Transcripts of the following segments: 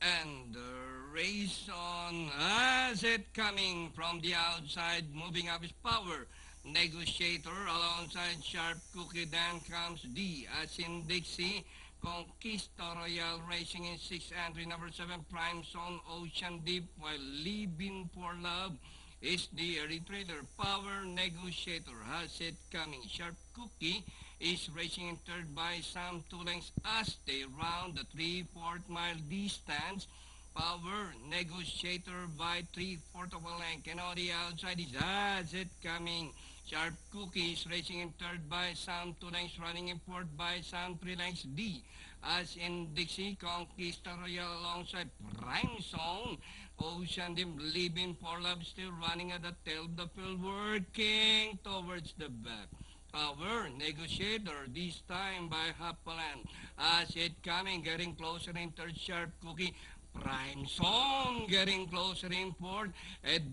And the race on as it coming from the outside, moving up his power. Negotiator alongside Sharp Cookie. Then comes D as in Dixie. Conquista Royal Racing in 6th entry, number 7 Prime Zone Ocean Deep, while Living for Love is the retrader. Power Negotiator has it coming. Sharp Cookie is racing in third by some 2 lengths as they round the 3/4 mile distance. Power Negotiator by 3/4 of a length. And on the outside is Has It Coming. Sharp Cookie is racing in third by some 2 lengths, running in fourth by some 3 lengths. D as in Dixie, Conquista Royal alongside Prime Song. Ocean Dim Living for Love still running at the tail of the field, working towards the back. Power Negotiator, this time by Hapalan. As it coming, getting closer in third, Sharp Cookie. Prime Song getting closer in fourth.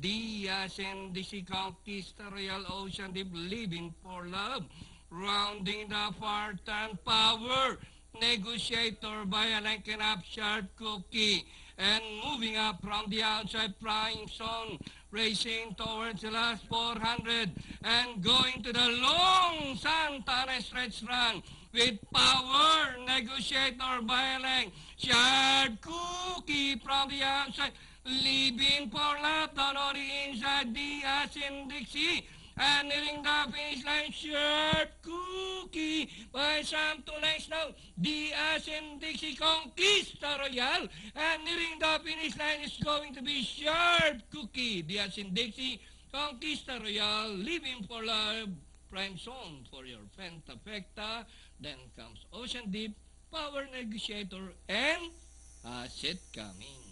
Diaz and DC Conquista Royal Ocean Deep Living for Love. Rounding the far turn, Power Negotiator by a length and up, Sharp Cookie. And moving up from the outside, Prime Song racing towards the last 400 and going to the long Santana stretch run with Power Negotiator by a length. Sharp Cookie from the outside, leaving for lap down on the inside, Diaz in Dixie. And nearing the finish line, Sharp Cookie by some 2 lengths now. Diaz in Dixie Conquista Royal. And nearing the finish line is going to be Sharp Cookie. Diaz in Dixie Conquista Royal. Living for Love. Prime Song for your Fentafecta. Then comes Ocean Deep, Power Negotiator, and As It Coming.